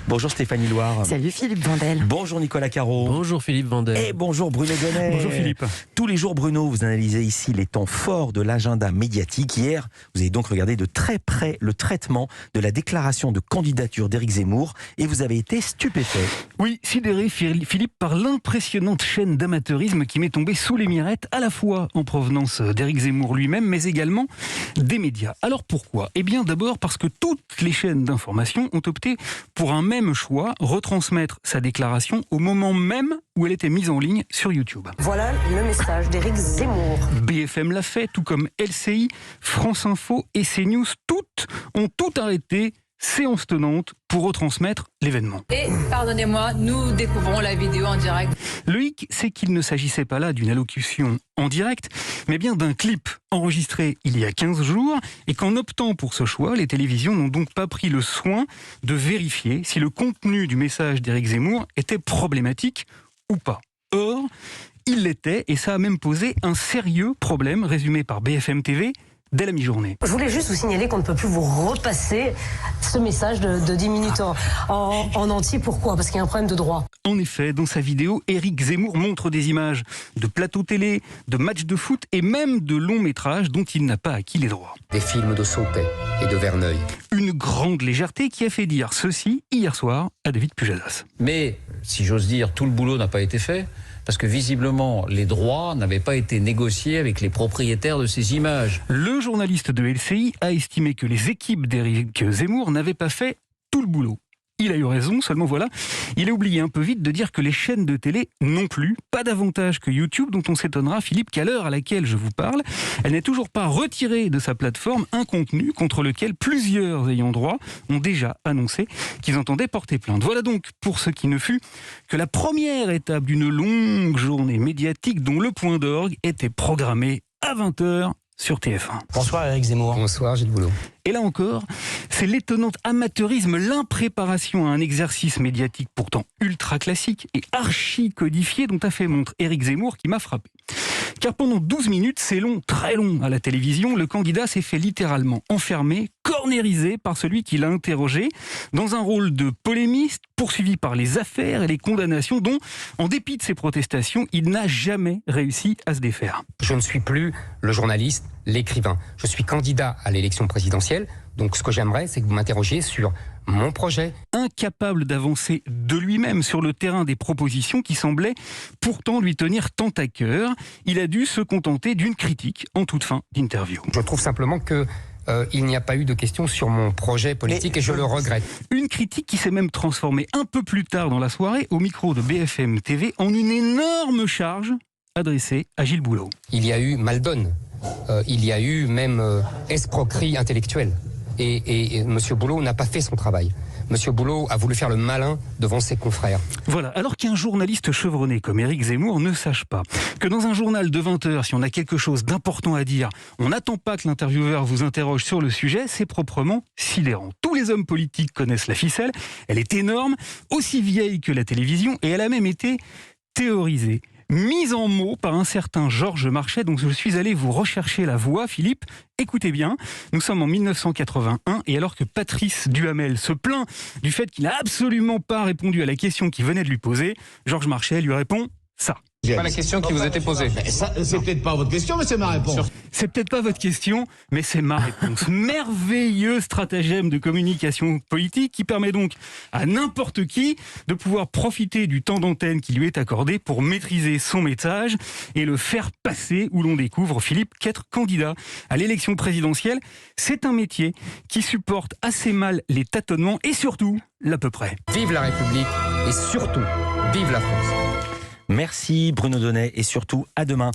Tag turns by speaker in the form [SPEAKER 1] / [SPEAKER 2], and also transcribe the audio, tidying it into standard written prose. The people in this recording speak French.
[SPEAKER 1] Bonjour Stéphanie Loire.
[SPEAKER 2] Salut Philippe Vandel.
[SPEAKER 1] Bonjour Nicolas Caro.
[SPEAKER 3] Bonjour Philippe Vandel.
[SPEAKER 1] Et bonjour Bruno Donnet.
[SPEAKER 3] Bonjour Philippe.
[SPEAKER 1] Tous les jours Bruno, vous analysez ici les temps forts de l'agenda médiatique. Hier, vous avez donc regardé de très près le traitement de la déclaration de candidature d'Éric Zemmour et vous avez été stupéfait.
[SPEAKER 3] Oui, sidéré Philippe par l'impressionnante chaîne d'amateurisme qui m'est tombée sous les mirettes, à la fois en provenance d'Éric Zemmour lui-même, mais également des médias. Alors pourquoi ? Eh bien d'abord parce que toutes les chaînes d'information ont opté pour un même choix, retransmettre sa déclaration au moment même où elle était mise en ligne sur YouTube.
[SPEAKER 4] Voilà le message d'Éric Zemmour.
[SPEAKER 3] BFM l'a fait, tout comme LCI, France Info et CNews, toutes ont tout arrêté, séance tenante, pour retransmettre l'événement.
[SPEAKER 5] Et, pardonnez-moi, nous découvrons la vidéo en direct.
[SPEAKER 3] Le hic, c'est qu'il ne s'agissait pas là d'une allocution en direct, mais bien d'un clip enregistré il y a 15 jours, et qu'en optant pour ce choix, les télévisions n'ont donc pas pris le soin de vérifier si le contenu du message d'Éric Zemmour était problématique ou pas. Or, il l'était, et ça a même posé un sérieux problème, résumé par BFM TV, dès la mi-journée.
[SPEAKER 4] Je voulais juste vous signaler qu'on ne peut plus vous repasser ce message de 10 minutes en entier. Pourquoi ? Parce qu'il y a un problème de droit.
[SPEAKER 3] En effet, dans sa vidéo, Éric Zemmour montre des images de plateaux télé, de matchs de foot et même de longs métrages dont il n'a pas acquis les droits.
[SPEAKER 6] Des films de Sautet et de Verneuil.
[SPEAKER 3] Une grande légèreté qui a fait dire ceci hier soir à David Pujadas.
[SPEAKER 7] Mais, si j'ose dire, tout le boulot n'a pas été fait. Parce que visiblement, les droits n'avaient pas été négociés avec les propriétaires de ces images.
[SPEAKER 3] Le journaliste de LCI a estimé que les équipes d'Éric Zemmour n'avaient pas fait tout le boulot. Il a eu raison, seulement voilà, il a oublié un peu vite de dire que les chaînes de télé non plus, pas davantage que YouTube, dont on s'étonnera, Philippe, qu'à l'heure à laquelle je vous parle, elle n'est toujours pas retirée de sa plateforme un contenu contre lequel plusieurs ayants droit ont déjà annoncé qu'ils entendaient porter plainte. Voilà donc pour ce qui ne fut que la première étape d'une longue journée médiatique dont le point d'orgue était programmé à 20h sur TF1.
[SPEAKER 1] Bonsoir Éric Zemmour.
[SPEAKER 6] Bonsoir Gilles Boulot.
[SPEAKER 3] Et là encore, c'est l'étonnant amateurisme, l'impréparation à un exercice médiatique pourtant ultra classique et archi codifié dont a fait montre Éric Zemmour qui m'a frappé. Car pendant 12 minutes, c'est long, très long à la télévision, le candidat s'est fait littéralement enfermer, cornérisé par celui qui l'a interrogé, dans un rôle de polémiste, poursuivi par les affaires et les condamnations dont, en dépit de ses protestations, il n'a jamais réussi à se défaire.
[SPEAKER 6] Je ne suis plus le journaliste, l'écrivain. Je suis candidat à l'élection présidentielle. Donc ce que j'aimerais, c'est que vous m'interrogiez sur mon projet.
[SPEAKER 3] Incapable d'avancer de lui-même sur le terrain des propositions qui semblaient pourtant lui tenir tant à cœur, il a dû se contenter d'une critique en toute fin d'interview.
[SPEAKER 6] Je trouve simplement que il n'y a pas eu de questions sur mon projet politique et je le regrette.
[SPEAKER 3] Une critique qui s'est même transformée un peu plus tard dans la soirée au micro de BFM TV en une énorme charge adressée à Gilles Boulot.
[SPEAKER 6] Il y a eu Maldonne, il y a eu même escroquerie intellectuelle. Et M. Boulot n'a pas fait son travail. M. Boulot a voulu faire le malin devant ses confrères.
[SPEAKER 3] Voilà, alors qu'un journaliste chevronné comme Éric Zemmour ne sache pas que dans un journal de 20h, si on a quelque chose d'important à dire, on n'attend pas que l'intervieweur vous interroge sur le sujet, c'est proprement sidérant. Tous les hommes politiques connaissent la ficelle, elle est énorme, aussi vieille que la télévision, et elle a même été théorisée, mise en mots par un certain Georges Marchais, dont je suis allé vous rechercher la voix, Philippe. Écoutez bien, nous sommes en 1981, et alors que Patrice Duhamel se plaint du fait qu'il n'a absolument pas répondu à la question qui venait de lui poser, Georges Marchais lui répond ça.
[SPEAKER 8] C'est pas la question qui vous a été posée.
[SPEAKER 9] C'est peut-être pas votre question, mais c'est ma réponse.
[SPEAKER 3] C'est peut-être pas votre question, mais c'est ma réponse. Merveilleux stratagème de communication politique qui permet donc à n'importe qui de pouvoir profiter du temps d'antenne qui lui est accordé pour maîtriser son message et le faire passer où l'on découvre, Philippe, qu'être candidat à l'élection présidentielle, c'est un métier qui supporte assez mal les tâtonnements et surtout l'à peu près.
[SPEAKER 6] Vive la République et surtout, vive la France.
[SPEAKER 1] Merci Bruno Donnet et surtout à demain.